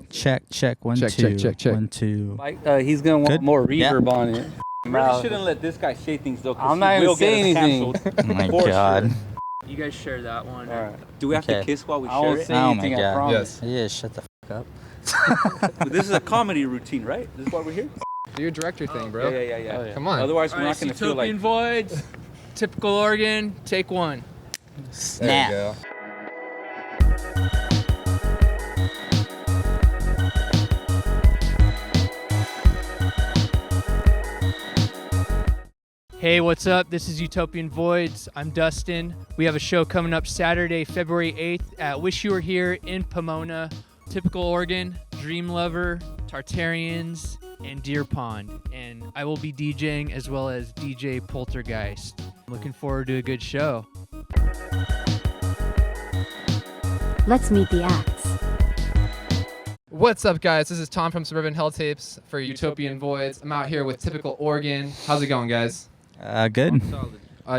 Check. One, Check, two. check, check. 1, 2. Mike, he's gonna want Good? more reverb Yeah. on it. You really shouldn't let this guy say things though. I'm not gonna say anything. Oh my For god. sure. You guys share that one. All right. Do we have to Okay. kiss while we I share won't it? say Oh anything. my I God. promise. Yeah, shut the fuck up. This is a comedy routine, right? This is why we're here? Do your director thing, bro. Yeah. Oh, yeah. Come on. Otherwise, we're All right, not going to feel like... Utopian Voids, Typical Oregon, take one. Snap. There you go. Hey, what's up? This is Utopian Voids. I'm Dustin. We have a show coming up Saturday, February 8th at Wish You Were Here in Pomona. Typical Oregon, Dream Lover, Tartarians, and Deer Pond. And I will be DJing as well as DJ Poltvrgeist. I'm looking forward to a good show. Let's meet the acts. What's up, guys? This is Tom from Suburban Helltapes for Utopian Voids. I'm out here with Typical Oregon. How's it going, guys? Good.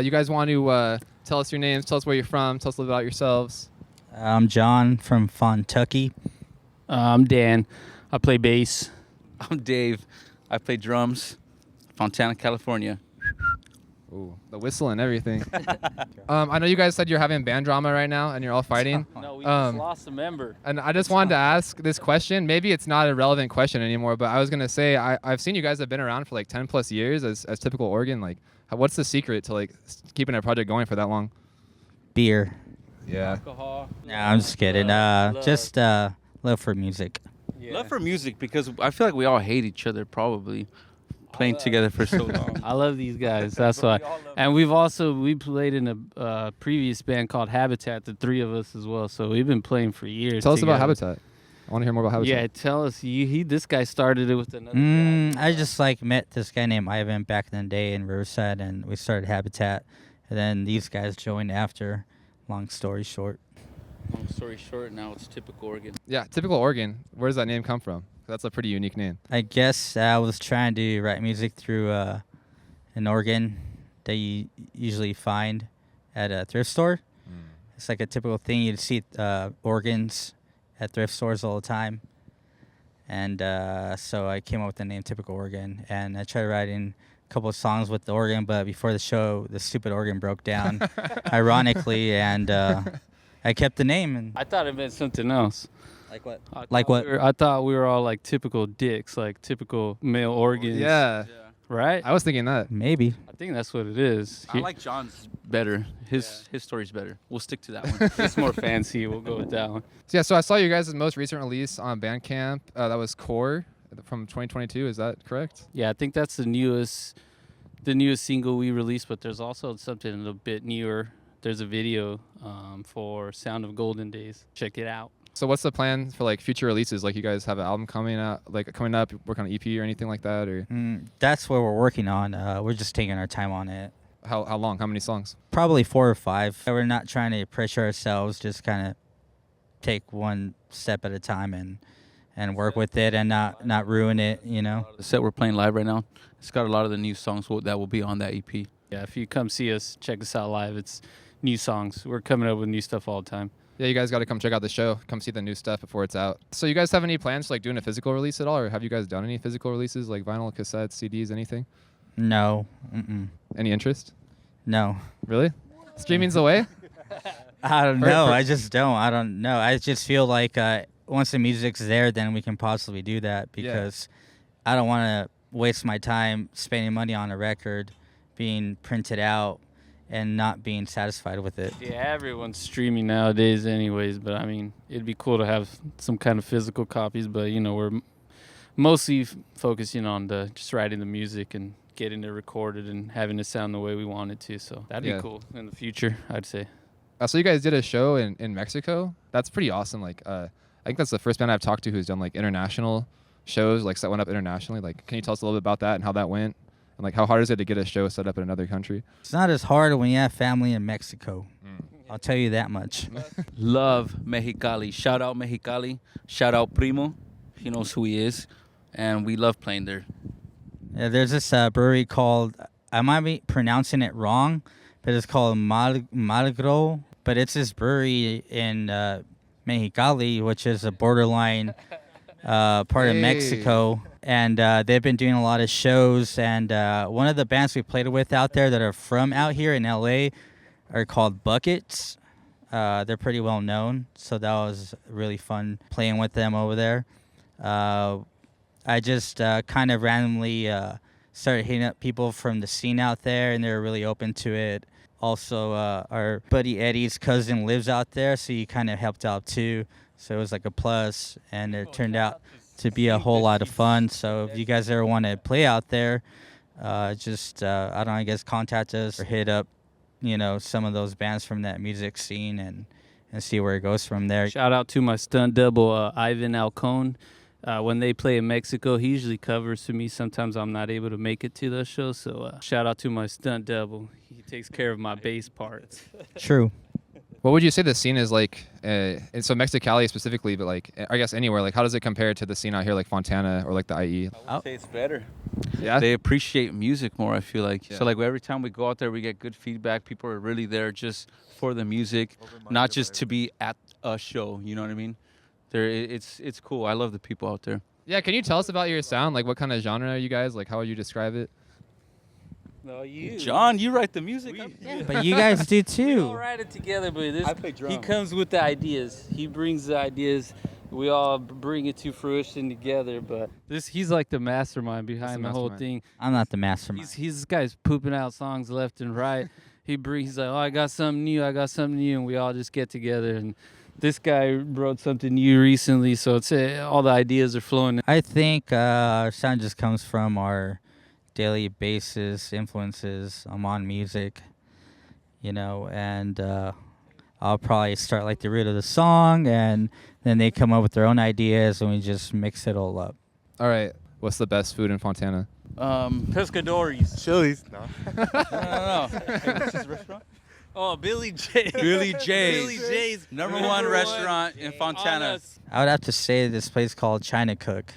You guys want to tell us your names, tell us where you're from, tell us a little about yourselves. I'm John from Fontucky. I'm Dan. I play bass. I'm Dave. I play drums. Fontana, California. Ooh, the whistle and everything. I know you guys said you're having band drama right now and you're all fighting. No, we just lost a member. And I just wanted to ask this question. Maybe it's not a relevant question anymore, but I was going to say, I've seen you guys have been around for like 10 plus years as Typical Oregon. Like, what's the secret to like keeping a project going for that long? Beer. Yeah. Alcohol. No, I'm just kidding. Just love for music. Yeah. Love for music because I feel like we all hate each other probably playing together for so long. I love these guys. That's why. And we played in a previous band called Habitat, the three of us as well. So we've been playing for years. Tell us about together. Habitat. I want to hear more about Habitat. Yeah, tell us. This guy started it with another guy. I just met this guy named Ivan back in the day in Riverside, and we started Habitat, and then these guys joined after. Long story short. Long story short, now it's Typical Oregon. Yeah, Typical Oregon. Where does that name come from? That's a pretty unique name. I guess I was trying to write music through an organ that you usually find at a thrift store. It's like a typical thing. You'd see organs at thrift stores all the time. And so I came up with the name Typical Oregon. And I tried writing a couple of songs with the organ, but before the show, the stupid organ broke down, ironically. And I kept the name. And I thought it meant something else. Like what? Like what? I thought we were all like typical dicks, like typical male organs. Yeah, Right? I was thinking that. maybe. I think that's what it is. I like John's better. His story's better. We'll stick to that one. It's more fancy. We'll go with that one. So, yeah, so I saw you guys' most recent release on Bandcamp. That was Core from 2022. Is that correct? Yeah, I think that's the newest single we released, but there's also something a little bit newer. There's a video for Sound of Golden Days. Check it out. So what's the plan for like future releases? Like you guys have an album coming up, work on an EP or anything like that, or That's what we're working on. We're just taking our time on it. how long? How many songs? Probably 4 or 5. We're not trying to pressure ourselves, just kind of take one step at a time and work with it and not ruin it, you know. The set we're playing live right now, it's got a lot of the new songs that will be on that EP. Yeah, if you come see us, check us out live. It's new songs. We're coming up with new stuff all the time. Yeah, you guys got to come check out the show. Come see the new stuff before it's out. So you guys have any plans for like doing a physical release at all, or have you guys done any physical releases like vinyl, cassettes, CDs, anything? No. Any interest? No. Really? Streaming's the way? I don't know. I just don't. I don't know. I just feel like once the music's there, then we can possibly do that because I don't want to waste my time spending money on a record being printed out and not being satisfied with it. Yeah, everyone's streaming nowadays anyways, but I mean, it'd be cool to have some kind of physical copies, but you know, we're mostly focusing on just writing the music and getting it recorded and having it sound the way we want it to, so that'd be cool in the future, I'd say. So you guys did a show in Mexico. That's pretty awesome. Like, I think that's the first band I've talked to who's done like international shows, like set one up internationally. Like, can you tell us a little bit about that and how that went? And like, how hard is it to get a show set up in another country? It's not as hard when you have family in Mexico. I'll tell you that much. Love Mexicali. Shout out Mexicali. Shout out Primo. He knows who he is. And we love playing there. Yeah, there's this brewery called, I might be pronouncing it wrong, but it's called Malgro. But it's this brewery in Mexicali, which is a borderline part of Mexico. And they've been doing a lot of shows. And one of the bands we played with out there that are from out here in LA are called Buckets. They're pretty well known. So that was really fun playing with them over there. I just kind of randomly started hitting up people from the scene out there, and they were really open to it. Also, our buddy Eddie's cousin lives out there, so he kind of helped out too. So it was like a plus, and it turned out to be a whole lot of fun. So if you guys ever want to play out there, I don't know, I guess contact us or hit up, some of those bands from that music scene and see where it goes from there. Shout out to my stunt double, Ivan Alcone. When they play in Mexico, he usually covers for me. Sometimes I'm not able to make it to those shows. So shout out to my stunt double. He takes care of my bass parts. True. What would you say the scene is like, and so Mexicali specifically, but like, I guess anywhere, like how does it compare to the scene out here like Fontana or like the IE? I would say it's better. Yeah? They appreciate music more, I feel like. Yeah. So like every time we go out there, we get good feedback. People are really there just for the music, not just to be at a show, you know what I mean? It's cool. I love the people out there. Yeah, can you tell us about your sound? Like what kind of genre are you guys? Like how would you describe it? No, you. John, you write the music. But you guys do We too. all write it together, but I play drums. he comes with the ideas. He brings the ideas. We all bring it to fruition together. But he's like the mastermind behind the whole mastermind. thing. I'm not the mastermind. He's this guy's pooping out songs left and right. He's like, oh, I got something new, and we all just get together. And this guy wrote something new recently, so it's all the ideas are flowing. I think our sound just comes from our daily basis influences on music, and I'll probably start like the root of the song, and then they come up with their own ideas, and we just mix it all up. All right, what's the best food in Fontana? Pescadores. Chili's. No. No. What's this restaurant? Oh, Billy J. Billy J's. Billy J's. Number one restaurant in Fontana. I would have to say this place called China Cook.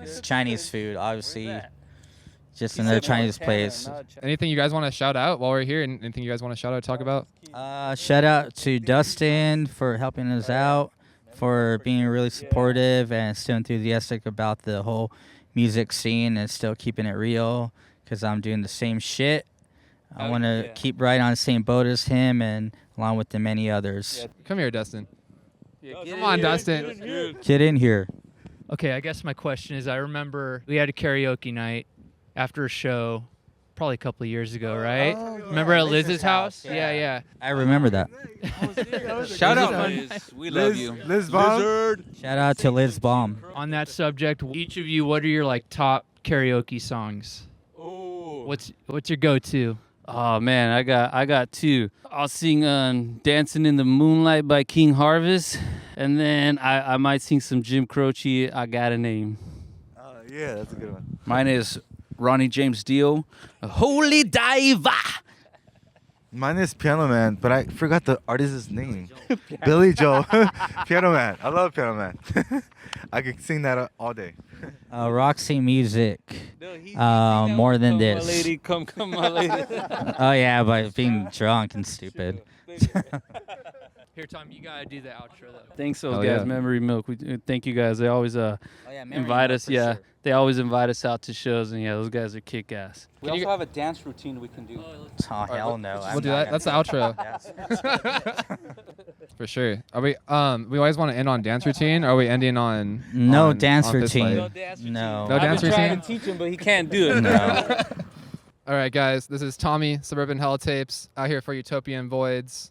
It's Chinese food, obviously. Just another Chinese place. Anything you guys want to shout out while we're here? Anything you guys want to shout out, talk about? Shout out to Dustin for helping us out, for being really supportive and still enthusiastic about the whole music scene and still keeping it real, because I'm doing the same shit. I want to keep right on the same boat as him, and along with the many others. Yeah. Come here, Dustin. Yeah, Come on, Dustin. Get in here. Okay, I guess my question is, I remember we had a karaoke night after a show probably a couple of years ago, right? Remember at Liz's house? Yeah. I remember that. Shout out, Liz. We love you. Liz Bomb. Shout out to Liz Baum. On that subject, each of you, what are your like top karaoke songs? What's your go-to? Oh man, I got two. I'll sing "Dancing in the Moonlight" by King Harvest, and then I might sing some Jim Croce. I Got a Name. Yeah, that's a good one. Mine is Ronnie James Dio, Holy Diver. Mine is Piano Man, but I forgot the artist's name. Billy Joe. Piano Man. I love Piano Man. I could sing that all day. Roxy Music. More than this. My lady, come, my lady. Oh yeah, by being drunk and stupid. Here, Tom, you gotta do the outro though. Thanks, those Oh, guys. yeah. Memory Milk. Thank you guys. They always invite us. Yeah, they always invite us out to shows, and those guys are kick ass. We also have a dance routine we can do. Oh hell no. We'll do that. That's the outro. For sure. Are we always want to end on dance routine, or are we ending on No dance on this routine. light? No. No dance routine? trying to teach him, but he can't do it. No. All right, guys. This is Tommy, Suburban Helltapes, out here for Utopian Voids.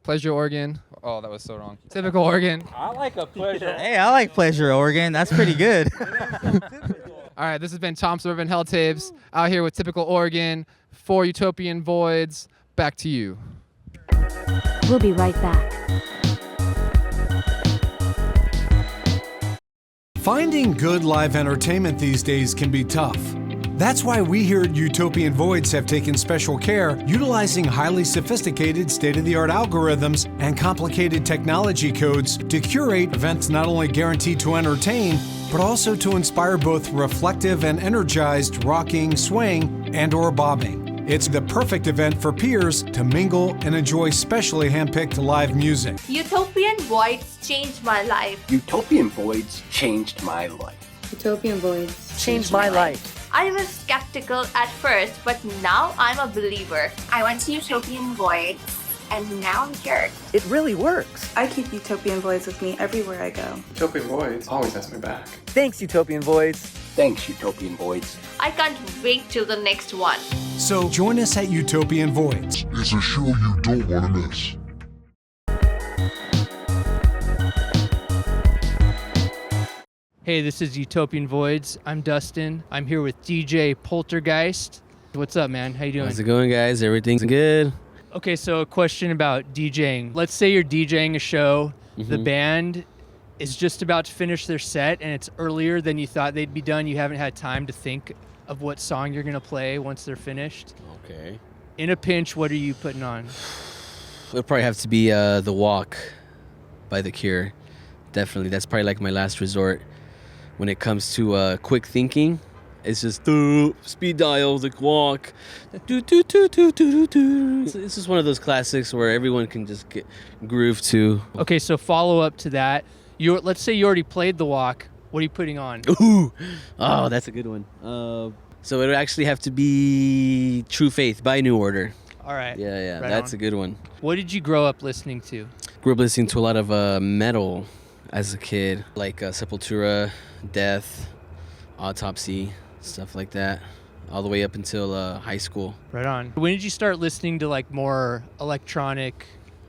Pleasure, Oregon. Oh, that was so wrong. Typical Oregon. I like a pleasure. Hey, I like Pleasure, Oregon. That's pretty good. All right, this has been Tom, Suburban Helltapes, out here with Typical Oregon for Utopian Voids. Back to you. We'll be right back. Finding good live entertainment these days can be tough. That's why we here at Utopian Voids have taken special care utilizing highly sophisticated state-of-the-art algorithms and complicated technology codes to curate events not only guaranteed to entertain, but also to inspire both reflective and energized rocking, swing, and/or bobbing. It's the perfect event for peers to mingle and enjoy specially handpicked live music. Utopian Voids changed my life. Utopian Voids changed my life. Utopian Voids changed my life. I was skeptical at first, but now I'm a believer. I went to Utopian Voids, and now I'm here. It really works. I keep Utopian Voids with me everywhere I go. Utopian Voids always has my back. Thanks, Utopian Voids. Thanks, Utopian Voids. I can't wait till the next one. So join us at Utopian Voids. It's a show you don't want to miss. Hey, this is Utopian Voids. I'm Dustin. I'm here with DJ Poltvrgeist. What's up, man? How you doing? How's it going, guys? Everything's good. Okay, so a question about DJing. Let's say you're DJing a show. The band is just about to finish their set, and it's earlier than you thought they'd be done. You haven't had time to think of what song you're going to play once they're finished. Okay. In a pinch, what are you putting on? It'll probably have to be The Walk by The Cure. Definitely. That's probably like my last resort. When it comes to quick thinking, it's just speed dial, The Walk. It's just one of those classics where everyone can just get groove to. Okay, so follow up to that. Let's say you already played The Walk. What are you putting on? Ooh, oh, that's a good one. So it would actually have to be True Faith by New Order. All right. Yeah, right that's on. a good one. What did you grow up listening to? Grew up listening to a lot of metal as a kid, like Sepultura, Death, Autopsy, stuff like that, all the way up until high school. Right on. When did you start listening to like more electronic,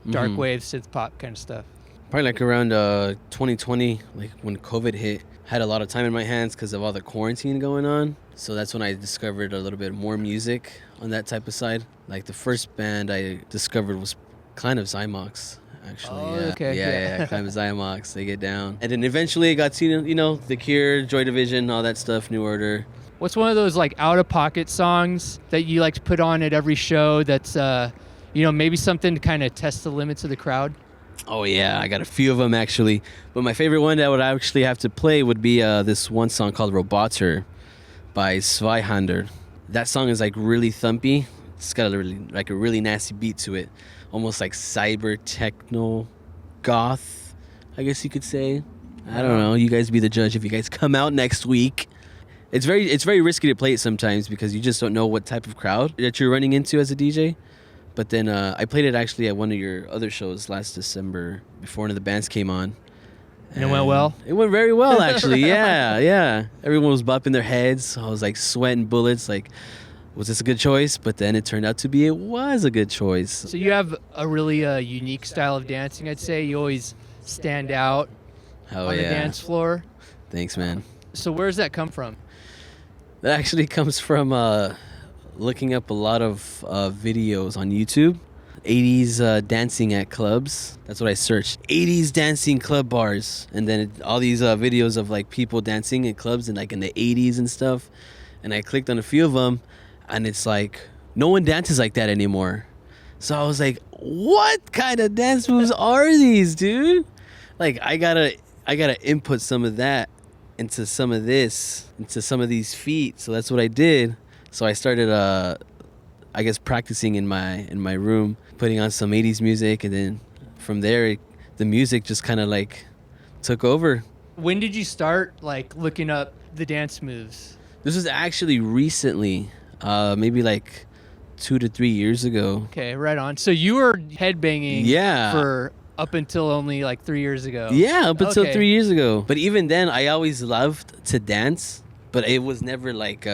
dark wave, synth pop kind of stuff? Probably like around 2020, like when COVID hit. Had a lot of time in my hands because of all the quarantine going on. So that's when I discovered a little bit more music on that type of side. Like the first band I discovered was kind of Zymox. Actually, oh, yeah. Okay. Yeah, Climb Zymox, They Get Down. And then eventually I got to, The Cure, Joy Division, all that stuff, New Order. What's one of those like out-of-pocket songs that you like to put on at every show that's, maybe something to kind of test the limits of the crowd? Oh, yeah, I got a few of them actually. But my favorite one that would actually have to play would be this one song called Roboter by Zweihander. That song is like really thumpy. It's got a really nasty beat to it. Almost like cyber techno goth, I guess you could say. I don't know. You guys be the judge if you guys come out next week. It's very risky to play it sometimes because you just don't know what type of crowd that you're running into as a DJ. But then I played it actually at one of your other shows last December before one of the bands came on. And it went well? It went very well, actually. Yeah. Everyone was bopping their heads. I was like sweating bullets, like, was this a good choice? But then it turned out to be it was a good choice. So you have a really unique style of dancing, I'd say. You always stand out on the dance floor. Thanks, man. So where does that come from? That actually comes from looking up a lot of videos on YouTube. 80s dancing at clubs. That's what I searched. 80s dancing club bars. And then all these videos of like people dancing at clubs and like in the 80s and stuff. And I clicked on a few of them. And it's like, no one dances like that anymore. So I was like, what kind of dance moves are these, dude? Like, I gotta input some of that into some of this, into some of these feet. So that's what I did. So I started, practicing in my room, putting on some 80s music. And then from there, the music just kind of like took over. When did you start like looking up the dance moves? This was actually recently. Maybe like 2 to 3 years ago. Okay, right on. So you were headbanging for up until only like 3 years ago. Yeah, up until 3 years ago. But even then, I always loved to dance, but it was never like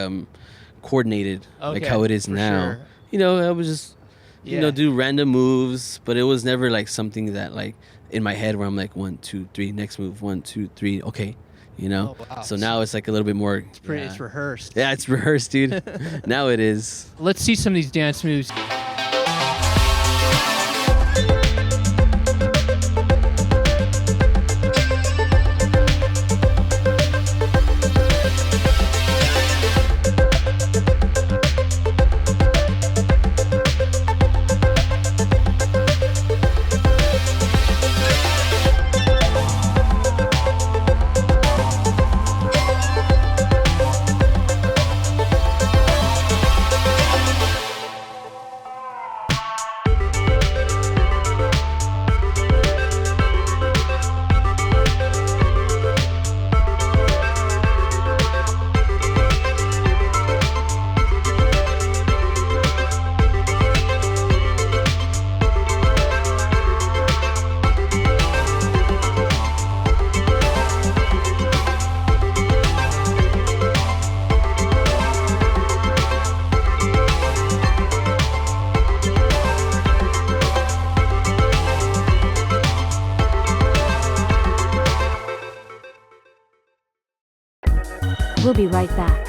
coordinated like how it is now. Sure. I would just, do random moves, but it was never like something that like in my head where I'm like 1, 2, 3, next move, 1, 2, 3, okay. Oh, wow. So now it's like a little bit more. It's rehearsed. Yeah, it's rehearsed, dude. Now it is. Let's see some of these dance moves. We'll be right back.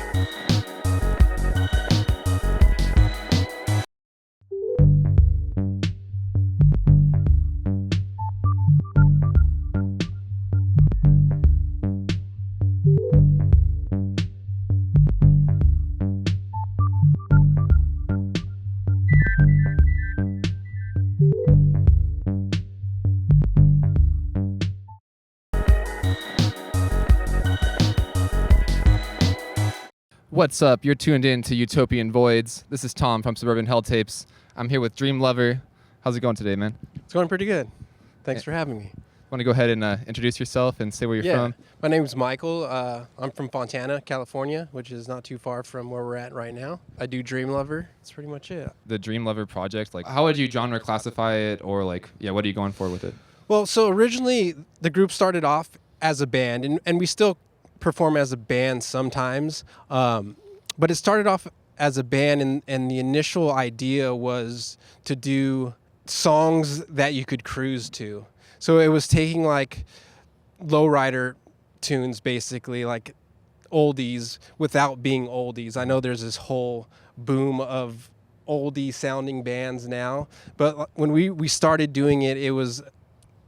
What's up? You're tuned in to Utopian Voids. This is Tom from Suburban Helltapes. I'm here with Dream Lover. How's it going today, man? It's going pretty good. Thanks for having me. Want to go ahead and introduce yourself and say where you're from? My name's Michael. I'm from Fontana, California, which is not too far from where we're at right now. I do Dream Lover. That's pretty much it. The Dream Lover project, like how would you genre classify it, or like, what are you going for with it? Well, so originally the group started off as a band, and we still perform as a band sometimes, but it started off as a band, and the initial idea was to do songs that you could cruise to. So it was taking like lowrider tunes, basically like oldies without being oldies. I know there's this whole boom of oldie sounding bands now, but when we started doing it, it was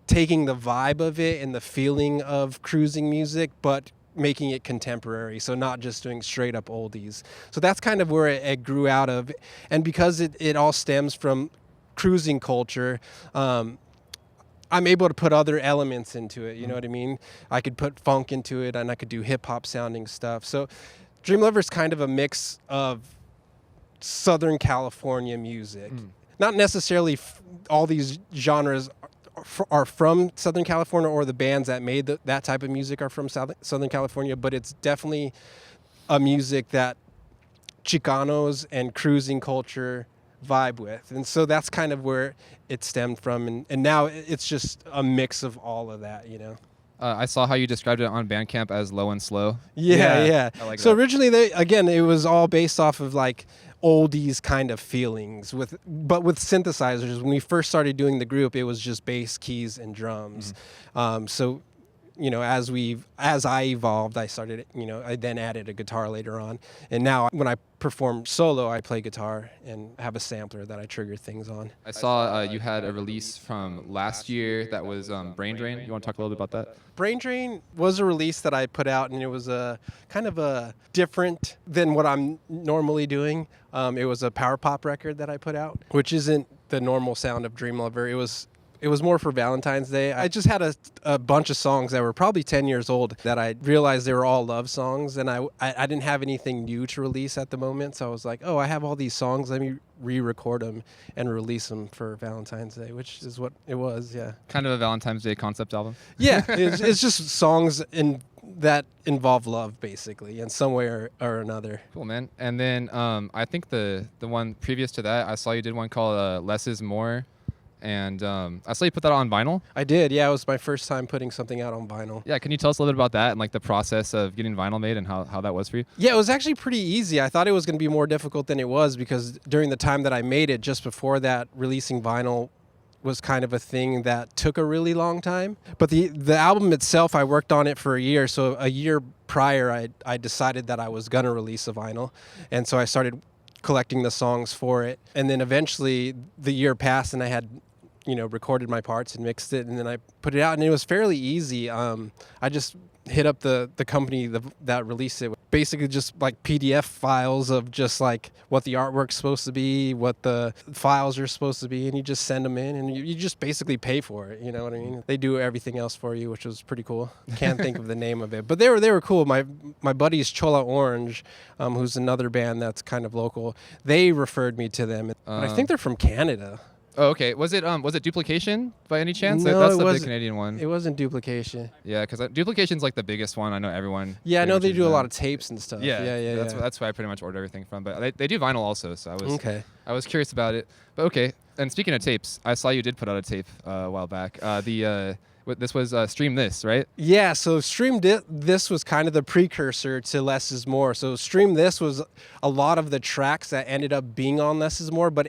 taking the vibe of it and the feeling of cruising music, but making it contemporary, so not just doing straight up oldies. So that's kind of where it grew out of, and because it all stems from cruising culture, I'm able to put other elements into it, you know what I mean? I could put funk into it, and I could do hip-hop sounding stuff. So Dream Lover is kind of a mix of Southern California music. Not necessarily all these genres are from Southern California, or the bands that made that type of music are from Southern California, but it's definitely a music that Chicanos and cruising culture vibe with. And so that's kind of where it stemmed from, and now it's just a mix of all of that, you know. I saw how you described it on Bandcamp as low and slow. Yeah. I like so that. originally, it was all based off of like oldies kind of feelings, but with synthesizers. When we first started doing the group, it was just bass, keys, and drums. So, you know, as I evolved, I started, I then added a guitar later on. And now when I perform solo, I play guitar and have a sampler that I trigger things on. I saw you had a release from last year that was Brain Drain. You want to talk a little bit about that? Brain Drain was a release that I put out, and it was a kind of a different than what I'm normally doing. It was a power pop record that I put out, which isn't the normal sound of Dream Lover. It was more for Valentine's Day. I just had a bunch of songs that were probably 10 years old that I realized they were all love songs, and I didn't have anything new to release at the moment, so I was like, I have all these songs, let me re-record them and release them for Valentine's Day, which is what it was, yeah. Kind of a Valentine's Day concept album? Yeah, it's just songs that involve love, basically, in some way or another. Cool, man. And then I think the one previous to that, I saw you did one called Less is More. And I saw you put that on vinyl. I did, yeah. It was my first time putting something out on vinyl. Yeah, can you tell us a little bit about that and like the process of getting vinyl made and how that was for you? Yeah, it was actually pretty easy. I thought it was going to be more difficult than it was, because during the time that I made it, just before that, releasing vinyl was kind of a thing that took a really long time. But the album itself, I worked on it for a year. So a year prior, I decided that I was going to release a vinyl. And so I started collecting the songs for it. And then eventually the year passed, and I had recorded my parts and mixed it, and then I put it out, and it was fairly easy. I just hit up the company that released it, basically just like PDF files of just like what the artwork's supposed to be, what the files are supposed to be, and you just send them in, and you just basically pay for it, you know what I mean? They do everything else for you, which was pretty cool. Can't think of the name of it, but they were cool. My buddies Chola Orange, who's another band that's kind of local, they referred me to them. But I think they're from Canada. Oh, okay. Was it Duplication by any chance? No, that's the big Canadian one. It wasn't Duplication. Yeah, because Duplication's like the biggest one. I know everyone. Yeah, I know they do a lot of tapes and stuff. Yeah. That's why I pretty much order everything from. But they do vinyl also, so okay. I was curious about it. But okay. And speaking of tapes, I saw you did put out a tape a while back. This was Stream This, right? Yeah, so Stream This was kind of the precursor to Less is More. So Stream This was a lot of the tracks that ended up being on Less is More, but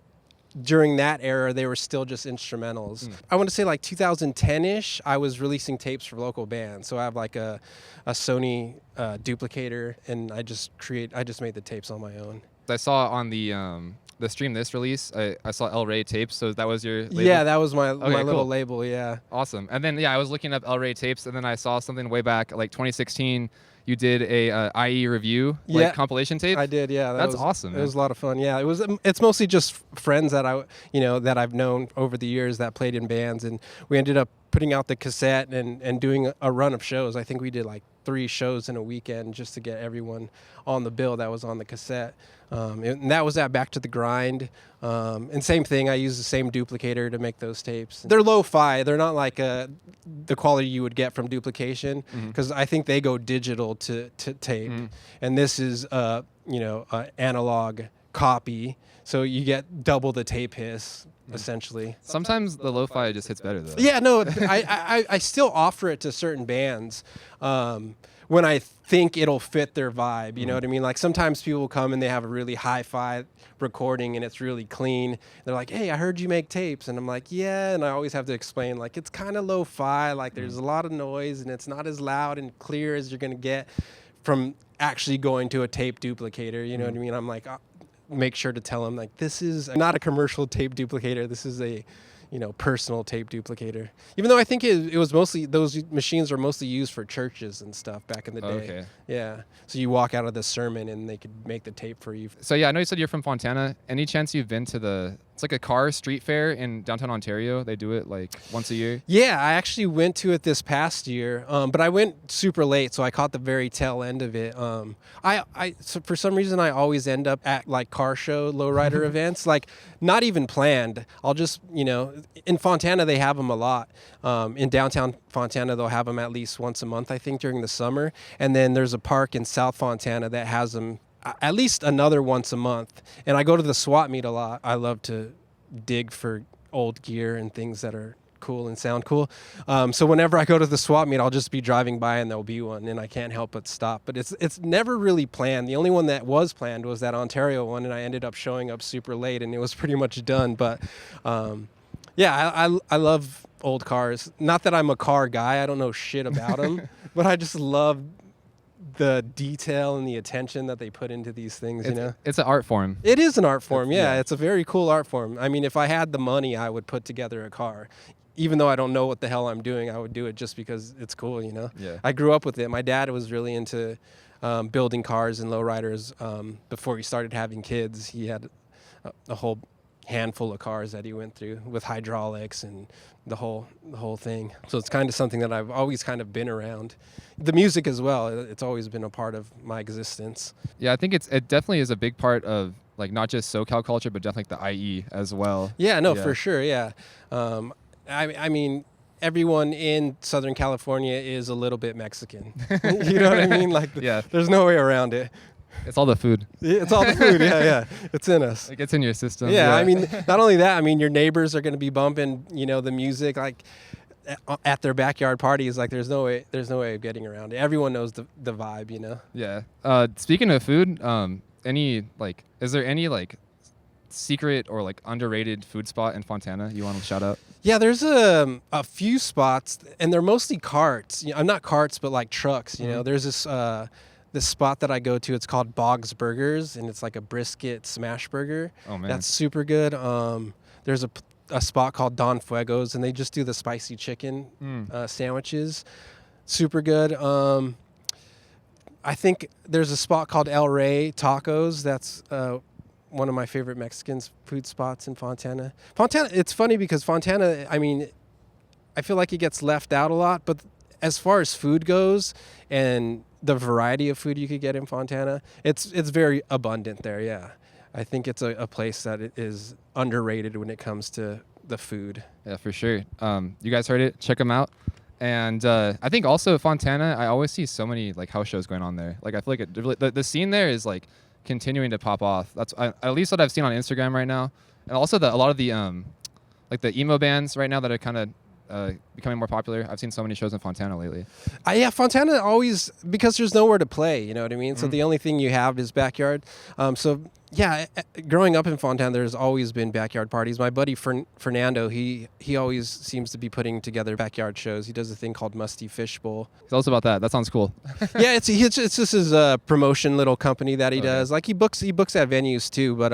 during that era, they were still just instrumentals. I want to say like 2010-ish, I was releasing tapes for local bands. So I have like a Sony duplicator, and I just made the tapes on my own. I saw on the Stream This release, I saw El Rey Tapes, so that was your label? Yeah, that was my Okay, little cool. label, yeah. Awesome. And then, I was looking up El Rey Tapes, and then I saw something way back, like 2016, you did a IE review compilation tape. I did, yeah. That's awesome, man. It was a lot of fun. Yeah, it's mostly just friends that that I've known over the years that played in bands, and we ended up putting out the cassette and doing a run of shows. I think we did like 3 shows in a weekend just to get everyone on the bill that was on the cassette. And that was at Back to the Grind. And same thing, I used the same duplicator to make those tapes. They're lo-fi. They're not like the quality you would get from duplication, because I think they go digital to tape. And this is, analog copy. So you get double the tape hiss, essentially. Sometimes the lo-fi just hits better, though. Yeah, no, I still offer it to certain bands when I think it'll fit their vibe. You know what I mean? Like sometimes people come and they have a really hi-fi recording and it's really clean. They're like, hey, I heard you make tapes. And I'm like, yeah. And I always have to explain, like, it's kind of lo-fi. Like there's a lot of noise and it's not as loud and clear as you're going to get from actually going to a tape duplicator. You know what I mean? I'm like, make sure to tell them, like, this is not a commercial tape duplicator. This is a personal tape duplicator. Even though I think it was mostly, those machines were mostly used for churches and stuff back in the day. Okay. Yeah. So you walk out of the sermon and they could make the tape for you. So I know you said you're from Fontana. Any chance you've been to it's like a car street fair in downtown Ontario? They do it like once a year? Yeah, I actually went to it this past year, but I went super late, so I caught the very tail end of it. So for some reason, I always end up at like car show lowrider events, like not even planned. I'll just, in Fontana, they have them a lot. In downtown Fontana, they'll have them at least once a month, I think, during the summer. And then there's a park in South Fontana that has them at least another once a month. And I go to the swap meet a lot. I love to dig for old gear and things that are cool and sound cool. So whenever I go to the swap meet, I'll just be driving by and there'll be one, and I can't help but stop. But it's never really planned. The only one that was planned was that Ontario one, and I ended up showing up super late, and it was pretty much done. But I love old cars. Not that I'm a car guy. I don't know shit about them, but I just love the detail and the attention that they put into these things. It's an art form. It is an art form. Yeah, it's a very cool art form. I mean, if I had the money, I would put together a car. Even though I don't know what the hell I'm doing, I would do it just because it's cool, Yeah. I grew up with it. My dad was really into building cars and lowriders. Before he started having kids, he had a whole handful of cars that he went through with hydraulics and the whole thing. So it's kind of something that I've always kind of been around. The music as well, it's always been a part of my existence. Yeah, I think it definitely is a big part of like not just SoCal culture, but definitely the IE as well. Yeah, no, for sure, yeah. I mean, everyone in Southern California is a little bit Mexican. You know what I mean? Like, there's no way around it. It's all the food. It's all the food, yeah. It's in us. It gets in your system. Yeah, I mean, not only that, I mean, your neighbors are going to be bumping, the music, like, at their backyard parties. Like, there's no way of getting around it. Everyone knows the vibe, Yeah. Speaking of food, is there any, like, secret or, like, underrated food spot in Fontana you want to shout out? Yeah, there's a few spots, and they're mostly carts. Not carts, but, like, trucks, There's this spot that I go to, it's called Boggs Burgers, and it's like a brisket smash burger. Oh, man. That's super good. There's a spot called Don Fuego's, and they just do the spicy chicken sandwiches. Super good. I think there's a spot called El Rey Tacos. That's one of my favorite Mexican food spots in Fontana. It's funny because Fontana, I mean, I feel like it gets left out a lot, but as far as food goes and the variety of food you could get in Fontana, it's very abundant there, yeah. I think it's a place that is underrated when it comes to the food. Yeah, for sure. You guys heard it. Check them out. And I think also Fontana, I always see so many like house shows going on there. Like I feel like the scene there is like continuing to pop off. That's at least what I've seen on Instagram right now. And also a lot of the like the emo bands right now that are kind of becoming more popular? I've seen so many shows in Fontana lately. Yeah, Fontana always, because there's nowhere to play, you know what I mean? So the only thing you have is backyard. Yeah, growing up in Fontana, there's always been backyard parties. My buddy Fernando, he always seems to be putting together backyard shows. He does a thing called Musty Fish Bowl. Tell us about that. That sounds cool. Yeah, it's just his promotion little company that he does. Like he books at venues too, but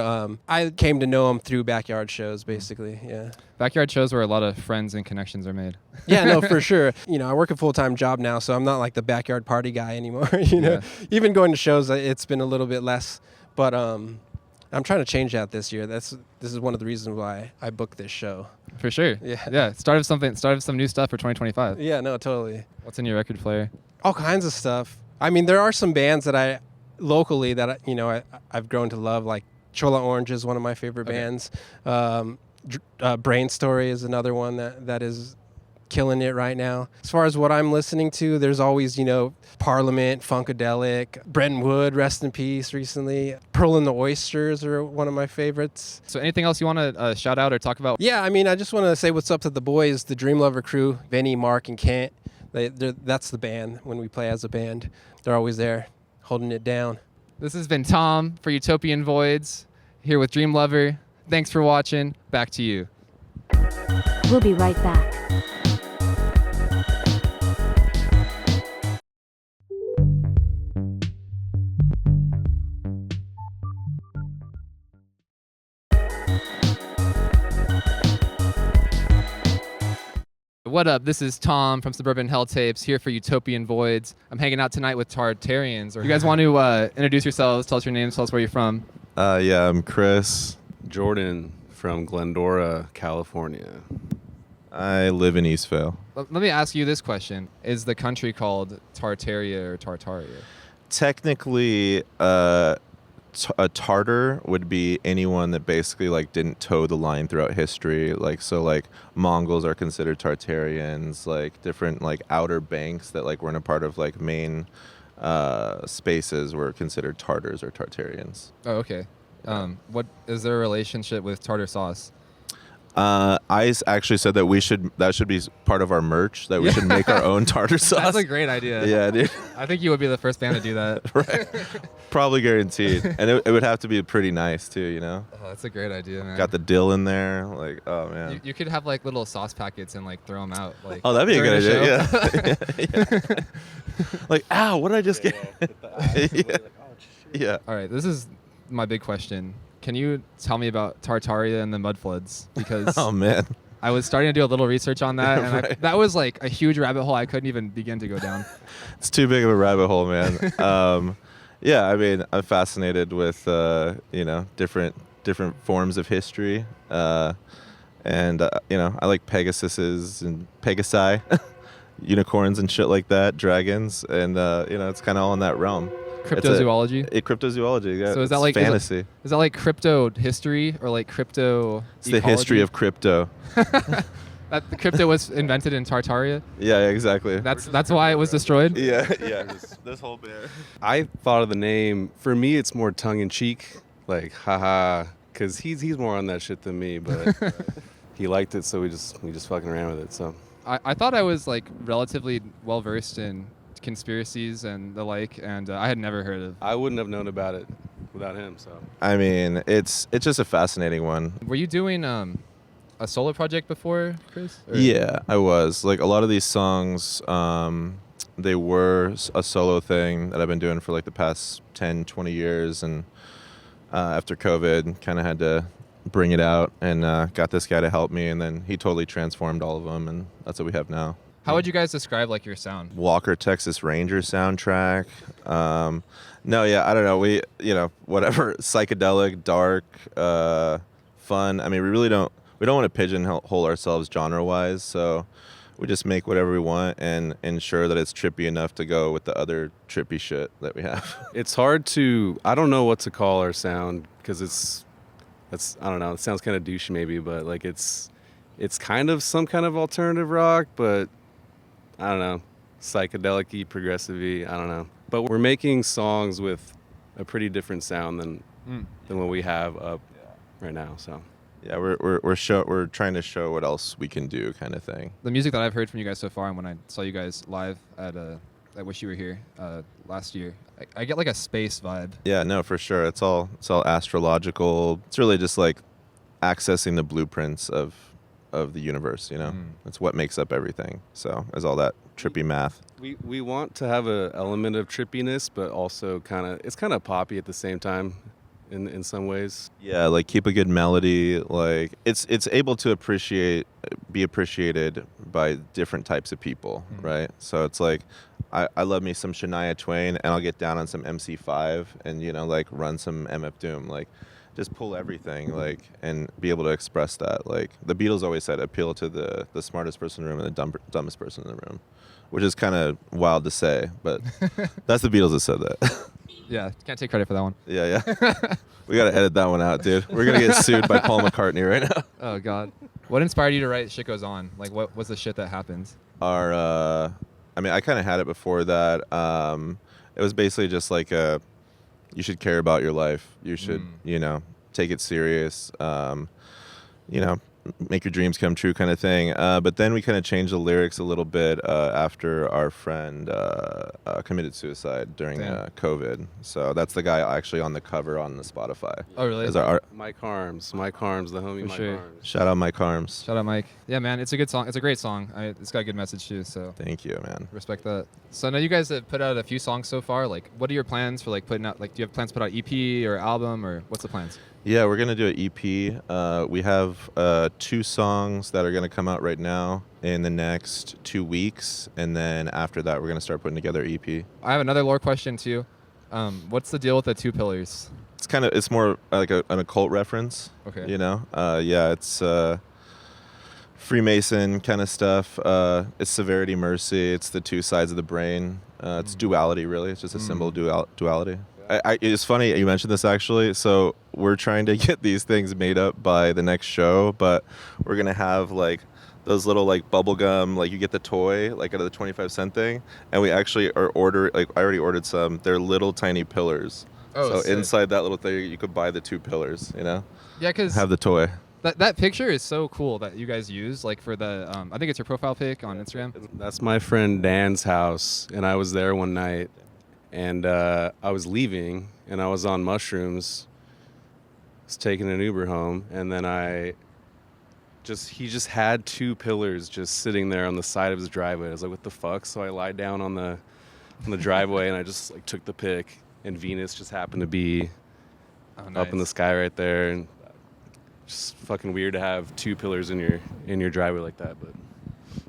I came to know him through backyard shows, basically. Yeah. Backyard shows where a lot of friends and connections are made. Yeah, no, for sure. You know, I work a full-time job now, so I'm not like the backyard party guy anymore. You know, even going to shows, it's been a little bit less, but I'm trying to change that this year. This is one of the reasons why I booked this show. For sure. Yeah. Start of some new stuff for 2025. Yeah, no, totally. What's in your record player? All kinds of stuff. I mean, there are some bands that locally that I've grown to love. Like Chola Orange is one of my favorite bands. Brain Story is another one that is killing it right now. As far as what I'm listening to, there's always, Parliament, Funkadelic, Brenton Wood, rest in peace recently. Pearl and the Oysters are one of my favorites. So anything else you want to shout out or talk about? Yeah, I mean, I just want to say what's up to the boys, the Dream Lover crew, Vinny, Mark, and Kent. That's the band when we play as a band. They're always there holding it down. This has been Tom for Utopian Voids, here with Dream Lover. Thanks for watching. Back to you. We'll be right back. What up? This is Tom from Suburban Helltapes, here for Utopian Voids. I'm hanging out tonight with Tartarians. You guys want to introduce yourselves, tell us your names, tell us where you're from? Yeah, I'm Chris. Jordan from Glendora, California. I live in Eastvale. Let me ask you this question. Is the country called Tartaria or Tartaria? Technically, a Tartar would be anyone that basically didn't toe the line throughout history. Mongols are considered Tartarians. Different outer banks that weren't a part of main spaces were considered Tartars or Tartarians. Oh, okay. What is their relationship with tartar sauce? I actually said that should be part of our merch, that we should make our own tartar sauce. That's a great idea. Yeah, dude. I think you would be the first band to do that. Right. Probably guaranteed. And it would have to be pretty nice too, Oh, that's a great idea, man. Got the dill in there. Oh, man. You could have little sauce packets and throw them out. Oh, that'd be a good idea. Yeah. Ow, what did I just get? Yeah. All right, this is my big question. Can you tell me about Tartaria and the mud floods? Because oh man, I was starting to do a little research on that, and right. that was a huge rabbit hole I couldn't even begin to go down. It's too big of a rabbit hole, man. Yeah, I mean, I'm fascinated with different forms of history, and I like Pegasuses and Pegasi, unicorns and shit like that, dragons, and it's kind of all in that realm. Cryptozoology? Cryptozoology, yeah. So is that fantasy? Is that crypto history or crypto It's ecology? The history of crypto. That the crypto was invented in Tartaria? Yeah, exactly. That's why it was destroyed? Yeah. This whole bear. I thought of the name. For me, it's more tongue-in-cheek, haha, because he's more on that shit than me, but he liked it, so we just fucking ran with it. So I thought I was relatively well-versed in conspiracies and the like, and I had never heard of. I wouldn't have known about it without him. So I mean, it's just a fascinating one. Were you doing a solo project before, Chris? Or? Yeah, I was. A lot of these songs, they were a solo thing that I've been doing for the past 10, 20 years, and after COVID, kind of had to bring it out, and got this guy to help me, and then he totally transformed all of them, and that's what we have now. How would you guys describe your sound? Walker Texas Ranger soundtrack. No, yeah, I don't know. We, whatever, psychedelic, dark, fun. I mean, we don't want to pigeonhole ourselves genre-wise, so we just make whatever we want and ensure that it's trippy enough to go with the other trippy shit that we have. It's hard to, I don't know what to call our sound, because I don't know, it sounds kind of douchey maybe, but it's kind of some kind of alternative rock, but I don't know, psychedelic-y, progressive-y, I don't know. But we're making songs with a pretty different sound than what we have up right now, so. I think Yeah, we're trying to show what else we can do, kind of thing. The music that I've heard from you guys so far, and when I saw you guys live at I Wish You Were Here last year, I get like a space vibe. Yeah, no, for sure. It's all astrological. It's really just like accessing the blueprints of the universe. You know, it's what makes up everything. So it's all that trippy math. We want to have an element of trippiness, but also it's kind of poppy at the same time. In some ways, yeah, like keep a good melody, like it's able to be appreciated by different types of people, right? So it's like I love me some Shania Twain, and I'll get down on some MC5 and like run some MF Doom, like just pull everything, like, and be able to express that. Like the Beatles always said, appeal to the smartest person in the room and the dumbest person in the room, which is kind of wild to say, but that's the Beatles that said that. Yeah, can't take credit for that one. Yeah. We got to edit that one out, dude. We're going to get sued by Paul McCartney right now. Oh, God. What inspired you to write Shit Goes On? Like, what was the shit that happens? I kind of had it before that. It was basically just like you should care about your life. You should, take it serious. Make your dreams come true kind of thing. But then we kind of changed the lyrics a little bit after our friend committed suicide during COVID. So that's the guy actually on the cover on the Spotify. Oh, really? Mike Harms, the homie Mike Harms. Shout out Mike Harms. Shout out Mike. Yeah, man, it's a good song. It's a great song. It's got a good message too. So thank you, man. Respect that. So now you guys have put out a few songs so far. Like, what are your plans for putting out? Like, do you have plans to put out EP or album, or what's the plans? Yeah, we're going to do an EP. We have 2 songs that are going to come out right now in the next 2 weeks. And then after that, we're going to start putting together an EP. I have another lore question, too. What's the deal with the 2 pillars? It's more like an occult reference. Okay. It's Freemason kind of stuff. It's severity, mercy. It's the 2 sides of the brain. It's duality, really. It's just a symbol of duality. It's funny you mentioned this, actually. So we're trying to get these things made up by the next show, but we're gonna have like those little like bubble gum, like you get the toy like out of the 25-cent thing, and we actually I already ordered some. They're little tiny pillars. Oh, so sick. Inside that little thing, you could buy the 2 pillars. Yeah, because have the toy. That picture is so cool that you guys use, like for the I think it's your profile pic on Instagram. That's my friend Dan's house, and I was there one night. And I was leaving, and I was on mushrooms. Was taking an Uber home, and then he just had 2 pillars just sitting there on the side of his driveway. I was like, what the fuck? So I lied down on the driveway, and I just like took the pic, and Venus just happened to be up in the sky right there, and just fucking weird to have 2 pillars in your driveway like that. But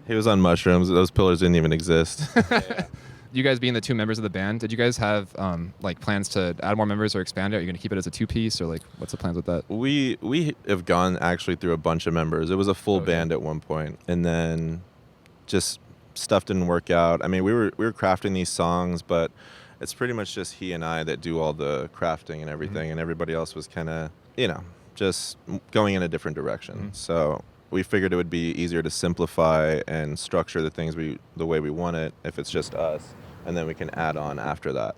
he was on mushrooms. Those pillars didn't even exist. Yeah. You guys being the 2 members of the band, did you guys have like plans to add more members or expand it? Are you going to keep it as a 2-piece, or like what's the plans with that? We have gone actually through a bunch of members. It was a full band at one point, and then just stuff didn't work out. I mean, we were crafting these songs, but it's pretty much just he and I that do all the crafting and everything, and everybody else was kind of just going in a different direction. So we figured it would be easier to simplify and structure the things the way we want it if it's just us, and then we can add on after that.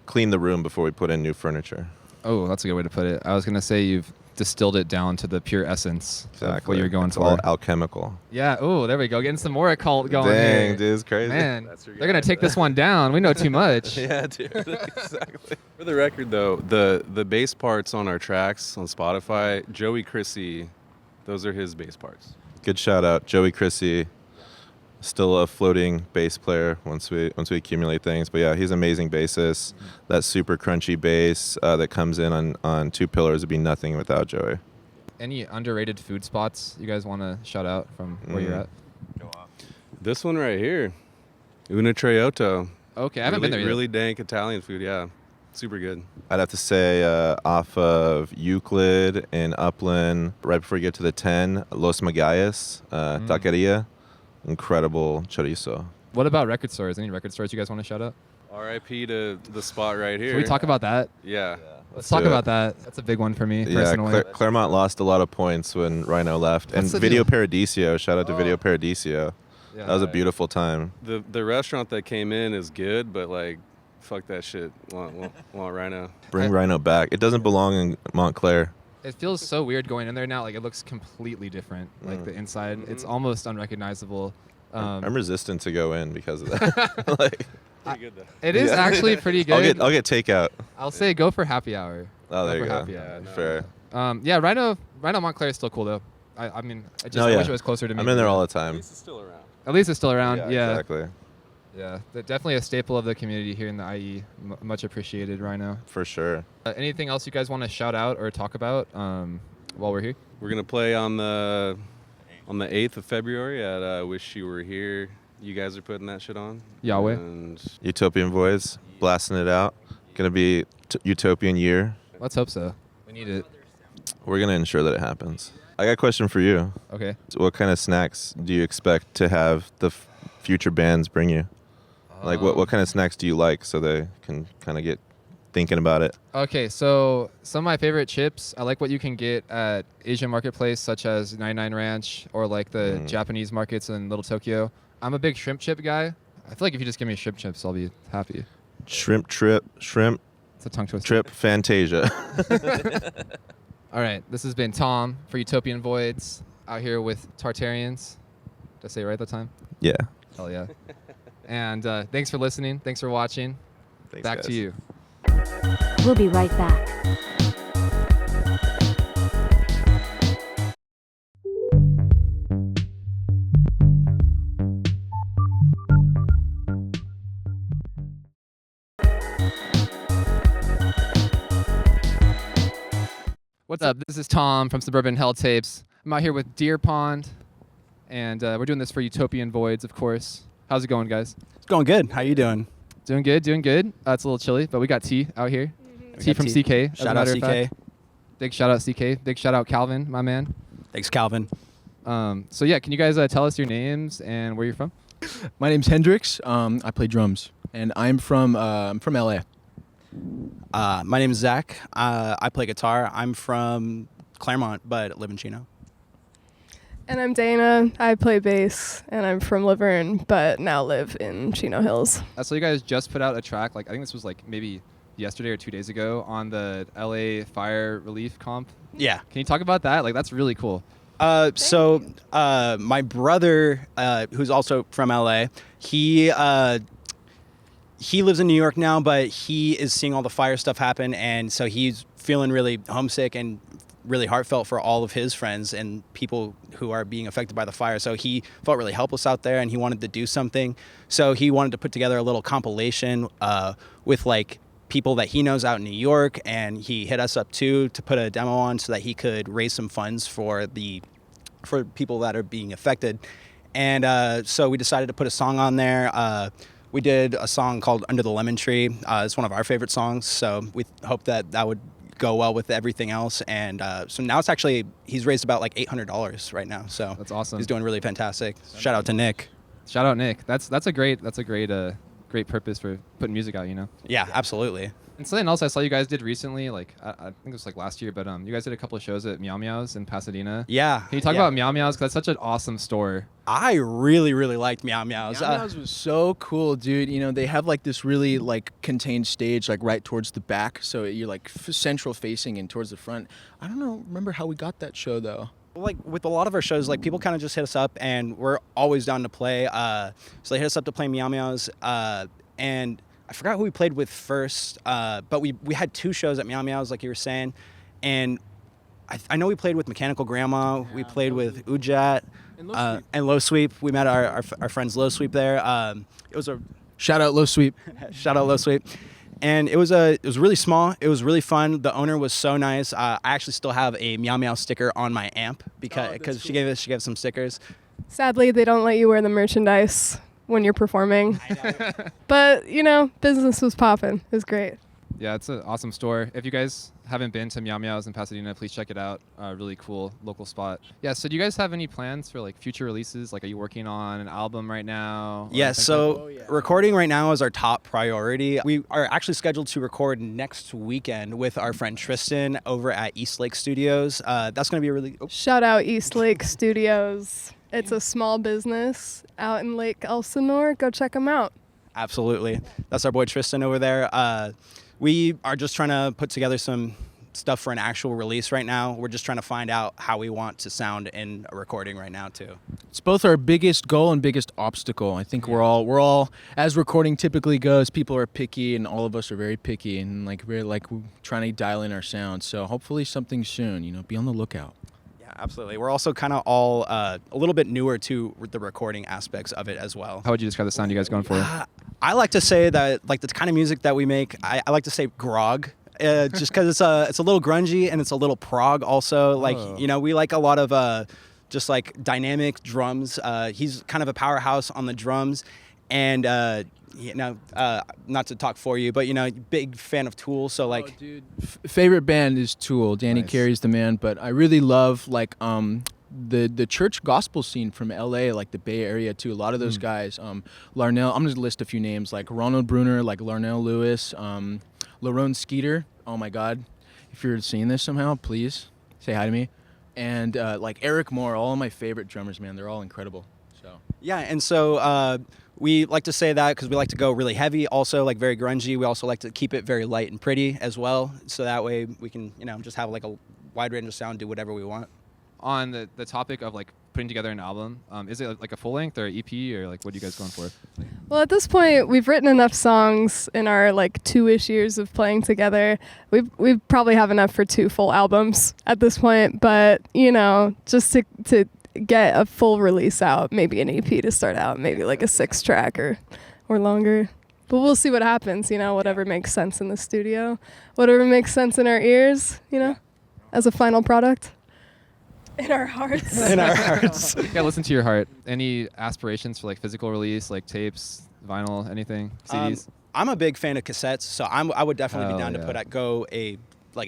Clean the room before we put in new furniture. Oh, that's a good way to put it. I was going to say you've distilled it down to the pure essence of what you're going it's for. All alchemical. Yeah, oh, there we go. Getting some more occult going Dang, here. dude, it's crazy. Man, they're going to take this one down. We know too much. Yeah, dude, exactly. For the record, though, the bass parts on our tracks on Spotify, Joey Chrissy, those are his bass parts. Good shout out, Joey Chrissy. Still a floating bass player once we accumulate things. But yeah, he's an amazing bassist. That super crunchy bass that comes in on 2 pillars would be nothing without Joey. Any underrated food spots you guys want to shout out from where you're at? This one right here, Una Treotto. Okay, I haven't been there yet. Really dank Italian food, yeah. Super good. I'd have to say off of Euclid in Upland, right before you get to the 10, Los Magalles, Taqueria. Incredible chorizo. What about record stores? Any record stores you guys want to shout out? R.I.P. to the spot right here. Can we talk about that? Yeah. Let's talk about that. That's a big one for me, personally. Yeah, Claremont lost a lot of points when Rhino left. And Video Paradiso, shout out to Video Paradiso. Yeah, that was a beautiful time. The restaurant that came in is good, but like, fuck that shit. Want Rhino. Bring Rhino back. It doesn't belong in Montclair. It feels so weird going in there now. Like it looks completely different. Like the inside, it's almost unrecognizable. I'm resistant to go in because of that. Like, pretty good though. It is actually pretty good. I'll get takeout. I'll say go for happy hour. Oh, there you go. Yeah, fair. Yeah, Rhino Montclair is still cool though. I mean, I wish it was closer to me. I'm in there all the time. At least it's still around. At least it's still around. Yeah. Exactly. Yeah, definitely a staple of the community here in the IE. Much appreciated, Rhino. For sure. Anything else you guys want to shout out or talk about while we're here? We're gonna play on the 8th of February at Wish You Were Here. You guys are putting that shit on. Yahweh. And Utopian Voids, blasting it out. Gonna be Utopian year. Let's hope so. We need it. We're gonna ensure that it happens. I got a question for you. Okay. So what kind of snacks do you expect to have the future bands bring you? Like what kind of snacks do you like so they can kind of get thinking about it? Okay, so some of my favorite chips, I like what you can get at Asian marketplace, such as 99 Ranch or like the Japanese markets in Little Tokyo. I'm a big shrimp chip guy. I feel like if you just give me shrimp chips, I'll be happy. Shrimp. It's a tongue twister. Trip Fantasia. All right, this has been Tom for Utopian Voids out here with Tartarians. Did I say it right that time? Yeah. Hell yeah. And thanks for listening. Thanks for watching. Thanks, back guys. to you. We'll be right back. What's up? This is Tom from Suburban Helltapes. I'm out here with Deer Pond, and we're doing this for Utopian Voids, of course. How's it going, guys? It's going good. How you doing? Doing good, doing good. It's a little chilly, but we got T out here. T from T. CK. as a Shout out matter of CK. fact. Big shout out CK. Big shout out Calvin, my man. Thanks, Calvin. So yeah, can you guys tell us your names and where you're from? My name's Hendrix. I play drums, and I'm from LA. My name is Zach. I play guitar. I'm from Claremont, but live in Chino. And I'm Dana. I play bass, and I'm from Laverne, but now live in Chino Hills. So you guys just put out a track, like I think this was like maybe yesterday or 2 days ago on the LA Fire Relief Comp. Yeah. Can you talk about that? Like that's really cool. So my brother, who's also from LA, he lives in New York now, but he is seeing all the fire stuff happen, and so he's feeling really homesick and really heartfelt for all of his friends and people who are being affected by the fire. So he felt really helpless out there, and he wanted to do something. So he wanted to put together a little compilation with like people that he knows out in New York, and he hit us up too to put a demo on so that he could raise some funds for people that are being affected. And so we decided to put a song on there. We did a song called Under the Lemon Tree. It's one of our favorite songs, so we hope that would go well with everything else. And so now it's actually, he's raised about like $800 right now. So that's awesome. He's doing really fantastic. Shout out to Nick. Shout out Nick. That's a great great purpose for putting music out, you know? Yeah, absolutely. And something else I saw you guys did recently, like I think it was like last year, but you guys did a couple of shows at Meow Meows in Pasadena. Yeah. Can you talk about Meow Meows? Because that's such an awesome store. I really, really liked Meow Meows. Meow Meows was so cool, dude. You know, they have like this really like contained stage like right towards the back, so you're like central facing and towards the front. I don't remember how we got that show though. Like with a lot of our shows, like people kind of just hit us up, and we're always down to play. So they hit us up to play Meow Meows, and I forgot who we played with first, but we had 2 shows at Meow Meows, like you were saying, and I know we played with Mechanical Grandma. We played with Ujat and Low Sweep. We met our friends Low Sweep there. It was a shout out Low Sweep. Shout out Low Sweep. And it was really small. It was really fun. The owner was so nice. I actually still have a Meow Meow sticker on my amp because cool. she gave us some stickers. Sadly, they don't let you wear the merchandise when you're performing. But, you know, business was popping. It was great. Yeah, it's an awesome store. If you guys haven't been to Meow Meows in Pasadena, please check it out. Really cool local spot. Yeah, so do you guys have any plans for like future releases? Like, are you working on an album right now? Yes, so recording right now is our top priority. We are actually scheduled to record next weekend with our friend Tristan over at East Lake Studios. That's going to be a really... Shout out East Lake Studios. It's a small business out in Lake Elsinore. Go check them out. Absolutely. That's our boy Tristan over there. We are just trying to put together some stuff for an actual release right now. We're just trying to find out how we want to sound in a recording right now too. It's both our biggest goal and biggest obstacle. I think we're all, as recording typically goes, people are picky, and all of us are very picky, and we're trying to dial in our sound. So hopefully something soon. Be on the lookout. Yeah, absolutely. We're also kind of all a little bit newer to the recording aspects of it as well. How would you describe the sound you guys going for? I like to say that the kind of music that we make, I like to say grog. Just because it's a little grungy and it's a little prog also. We like a lot of just like dynamic drums. He's kind of a powerhouse on the drums, and not to talk for you, but big fan of Tool. So dude, favorite band is Tool. Danny Carey's the man, but I really love the church gospel scene from LA, like the Bay Area too. A lot of those guys, Larnell. I'm gonna list a few names like Ronald Bruner, like Larnell Lewis. Lerone Skeeter, oh my God. If you're seeing this somehow, please say hi to me. And Eric Moore, all of my favorite drummers, man. They're all incredible. So yeah, and so we like to say that because we like to go really heavy, also like very grungy. We also like to keep it very light and pretty as well. So that way we can, just have like a wide range of sound, do whatever we want. On the topic of putting together an album, is it like a full length or EP, or what are you guys going for? Well, at this point, we've written enough songs in our 2-ish years of playing together. We probably have enough for 2 full albums at this point, but just to get a full release out, maybe an EP to start out, maybe like a 6-track or longer. But we'll see what happens, whatever makes sense in the studio, whatever makes sense in our ears, as a final product. In our hearts. In our hearts. Yeah, listen to your heart. Any aspirations for physical release, tapes, vinyl, anything, CDs? I'm a big fan of cassettes, so I would definitely be down to go a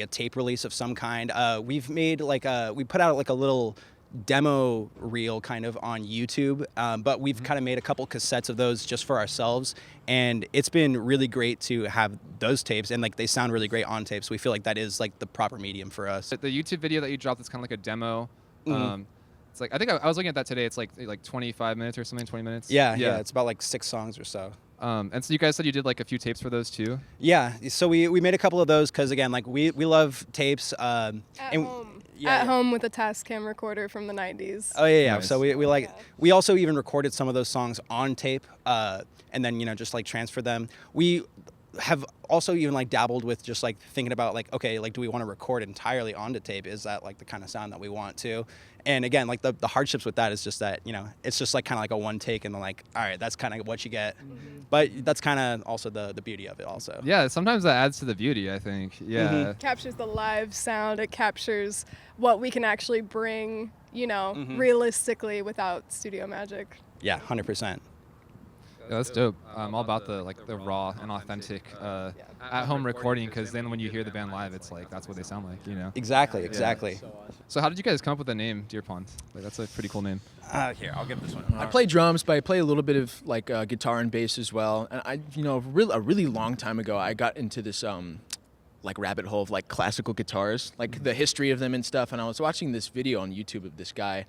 tape release of some kind. We've made we put out a little demo reel kind of on YouTube, but we've kind of made a couple cassettes of those just for ourselves, and it's been really great to have those tapes, and they sound really great on tape, so we feel like that is the proper medium for us. The YouTube video that you dropped is kind of like a demo. It's I think I was looking at that today. It's like 25 minutes or something, 20 minutes. Yeah. It's about 6 songs or so. And so you guys said you did a few tapes for those too? Yeah. So we made a couple of those because again, we love tapes. At home with a Tascam recorder from the 90s. Oh yeah. Nice. So we also even recorded some of those songs on tape, and then just transferred them. We have also even dabbled with just thinking about do we want to record entirely onto tape? Is that the kind of sound that we want to? And again, the hardships with that is just that it's just kind of like a one take, and all right, that's kind of what you get. But that's kind of also the beauty of it also. Yeah, sometimes that adds to the beauty, I think. Yeah. It captures the live sound. It captures what we can actually bring, realistically without studio magic. Yeah, 100%. Yeah, that's dope. I'm all about the raw and authentic at-home recording, because then when you hear the band live, it's that's what they sound like, Exactly. Yeah. So how did you guys come up with the name Deer Pond? That's a pretty cool name. Here, I'll give this one. I play drums, but I play a little bit of guitar and bass as well. And a really long time ago, I got into this rabbit hole of classical guitars, the history of them and stuff. And I was watching this video on YouTube of this guy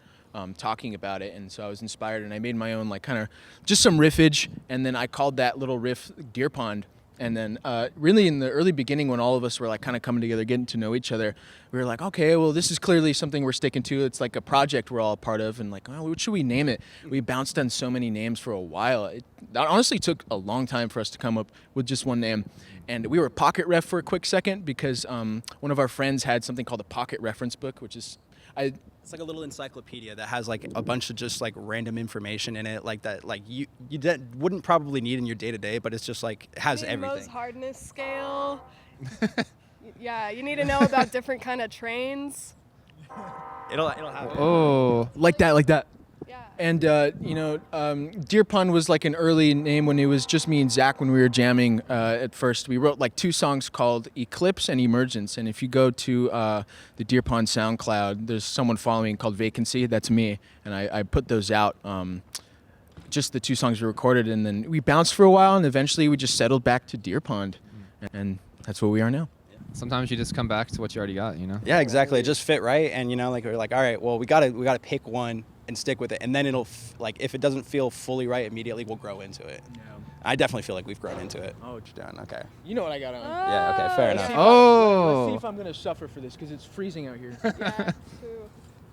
talking about it, and so I was inspired, and I made my own kind of just some riffage, and then I called that little riff Deer Pond. And then really in the early beginning, when all of us were kind of coming together, getting to know each other, we were okay, well, this is clearly something we're sticking to. It's a project we're all a part of, and what should we name it? We bounced on so many names for a while. It honestly took a long time for us to come up with just one name. And we were pocket ref for a quick second because one of our friends had something called a pocket reference book, which is it's like a little encyclopedia that has a bunch of just random information in it that you wouldn't probably need in your day to day, but it's just it has everything. Rainbow's hardness scale. Yeah, you need to know about different kind of trains. It'll happen. Oh, like that. Yeah. And Deer Pond was an early name when it was just me and Zach when we were jamming. At first, we wrote 2 songs called Eclipse and Emergence. And if you go to the Deer Pond SoundCloud, there's someone following called Vacancy. That's me, and I put those out. Just the 2 songs we recorded, and then we bounced for a while, and eventually we just settled back to Deer Pond, and that's where we are now. Sometimes you just come back to what you already got, Yeah, exactly. It just fit right, and we're all right, well, we gotta pick one and stick with it, and then it'll if it doesn't feel fully right immediately, we'll grow into it. I definitely feel like we've grown into it. Oh, Doing okay. You know what I got on. Yeah, okay, fair enough. Let's see if I'm gonna suffer for this because it's freezing out here.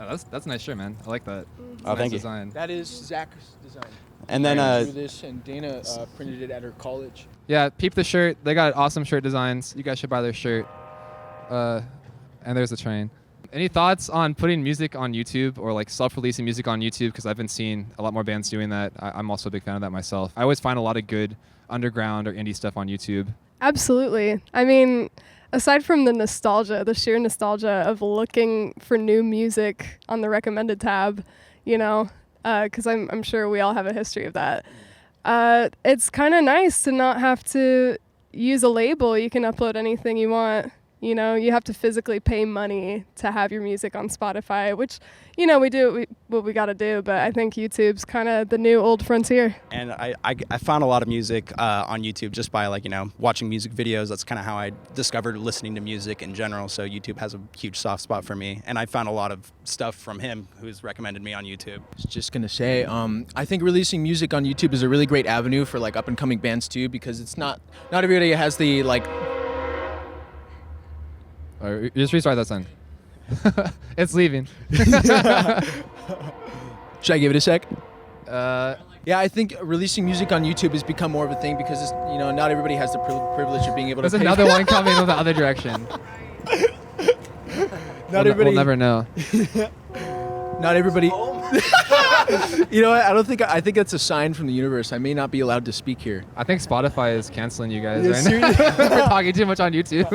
Oh, that's a nice shirt, man. I like that. Oh, thank you. Design. That is Zach's design. And then drew this, and Dana printed it at her college. Yeah, peep the shirt. They got awesome shirt designs. You guys should buy their shirt. And there's the train. Any thoughts on putting music on YouTube or like self-releasing music on YouTube? Because I've been seeing a lot more bands doing that. I'm also a big fan of that myself. I always find a lot of good underground or indie stuff on YouTube. Absolutely. I mean, aside from the nostalgia, the sheer nostalgia of looking for new music on the recommended tab, you know, because I'm sure we all have a history of that. It's kind of nice to not have to use a label. You can upload anything you want. You know, you have to physically pay money to have your music on Spotify, which, you know, we do what we got to do. But I think YouTube's kind of the new old frontier. And I found a lot of music on YouTube just by, like, you know, watching music videos. That's kind of how I discovered listening to music in general. So YouTube has a huge soft spot for me. And I found a lot of stuff from him who's recommended me on YouTube. I was just going to say, I think releasing music on YouTube is a really great avenue for, like, up-and-coming bands, too, because it's not everybody has the, like... Or just restart that song. It's leaving. Should I give it a sec? Yeah, I think releasing music on YouTube has become more of a thing because it's, you know, not everybody has the privilege of being able to. There's another one coming in the other direction. We'll never know. Not everybody. You know what? I think that's a sign from the universe. I may not be allowed to speak here. I think Spotify is canceling you guys right now. We're talking too much on YouTube.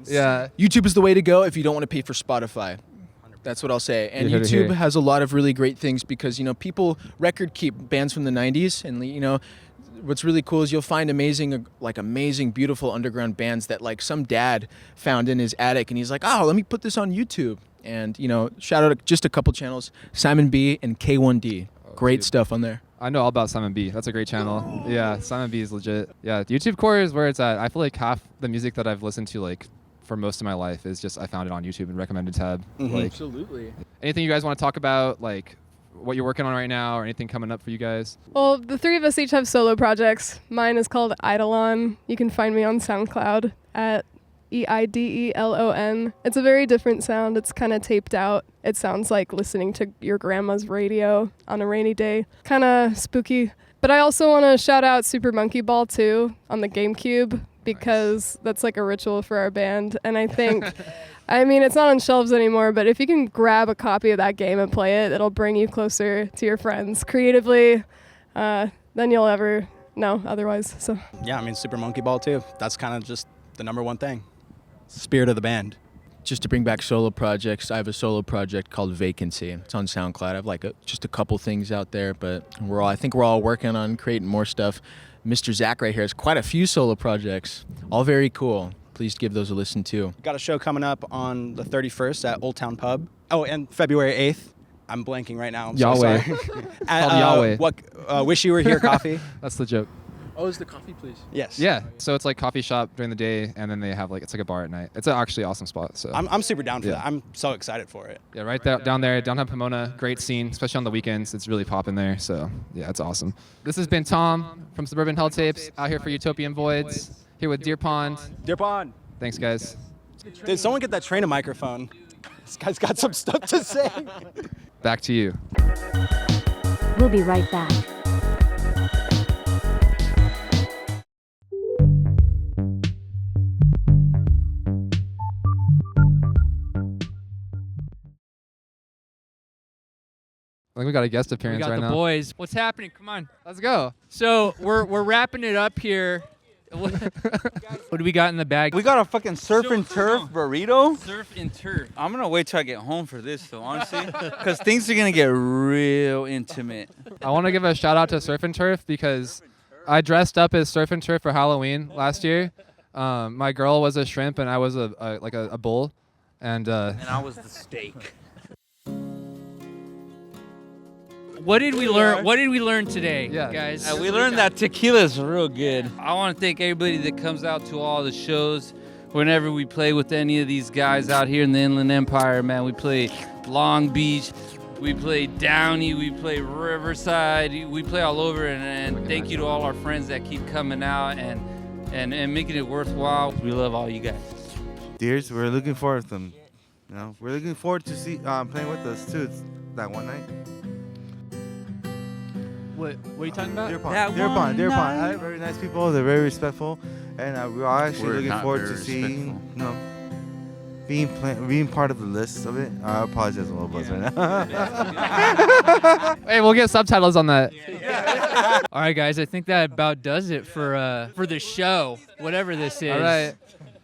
Yeah. YouTube is the way to go if you don't want to pay for Spotify. That's what I'll say. And YouTube has a lot of really great things because, you know, people record keep bands from the 90s. And, you know, what's really cool is you'll find amazing, beautiful underground bands that, like, some dad found in his attic. And he's like, oh, let me put this on YouTube. And, you know, shout out just a couple channels, Simon B and K1D. Great stuff on there. I know all about Simon B. That's a great channel. Yeah, Simon B is legit. Yeah, YouTube Core is where it's at. I feel like half the music that I've listened to, like, for most of my life is just I found it on YouTube and recommended tab. Mm-hmm. Like, absolutely. Anything you guys want to talk about, like what you're working on right now or anything coming up for you guys? Well, the three of us each have solo projects. Mine is called Eidolon. You can find me on SoundCloud at EIDELON. It's a very different sound. It's kind of taped out. It sounds like listening to your grandma's radio on a rainy day. Kind of spooky. But I also want to shout out Super Monkey Ball too on the GameCube because that's like a ritual for our band. And I think, I mean, it's not on shelves anymore, but if you can grab a copy of that game and play it, it'll bring you closer to your friends creatively than you'll ever know otherwise. So yeah, I mean, Super Monkey Ball too. That's kind of just the number one thing. Spirit of the band. Just to bring back solo projects, I have a solo project called Vacancy. It's on SoundCloud. I have like just a couple things out there, but I think we're all working on creating more stuff. Mr. Zach right here has quite a few solo projects, all very cool. Please give those a listen too. Got a show coming up on the 31st at Old Town Pub. Oh, and February 8th. I'm blanking right now. I'm Yahweh. So sorry. Called Yahweh. Wish You Were Here coffee. That's the joke. Oh, is the coffee, please? Yes. Yeah. So it's like coffee shop during the day, and then they have it's like a bar at night. It's an actually awesome spot. So I'm super down for that. I'm so excited for it. Yeah, right there, down there, downtown Pomona. Great scene, especially on the weekends. It's really popping there. So yeah, it's awesome. This has been Tom from Suburban Helltapes out here for Utopian Voids. Here with Deer Pond. Deer Pond. Thanks, guys. Did someone get that train a microphone? This guy's got some stuff to say. Back to you. We'll be right back. I think we got a guest appearance right now. We got the boys. What's happening? Come on. Let's go. So we're wrapping it up here. What do we got in the bag? We got a fucking surf and turf burrito. Surf and turf. I'm going to wait till I get home for this, though, honestly. Because things are going to get real intimate. I want to give a shout out to Surf and Turf because I dressed up as Surf and Turf for Halloween last year. My girl was a shrimp and I was a bull. And I was the steak. What did we learn? What did we learn today, guys? We learned that tequila is real good. I want to thank everybody that comes out to all the shows. Whenever we play with any of these guys out here in the Inland Empire, man, we play Long Beach, We play Downey, we play Riverside, we play all over, and thank you to all our friends that keep coming out and making it worthwhile. We love all you guys. Deers, we're looking forward to them. You know, we're looking forward to see playing with us too. It's that one night. What are you talking about? Deer Pond. Very nice people. They're very respectful, and we're actually looking forward to seeing, you know, being part of the list of it. I apologize a little bit right now. Hey, we'll get subtitles on that. All right, guys. I think that about does it for the show, whatever this is. All right.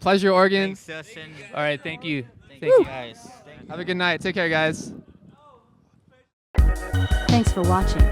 Pleasure, Oregon. Thanks, Dustin. All right. Thank you. Thank you, guys. Have a good night. Take care, guys. Thanks for watching.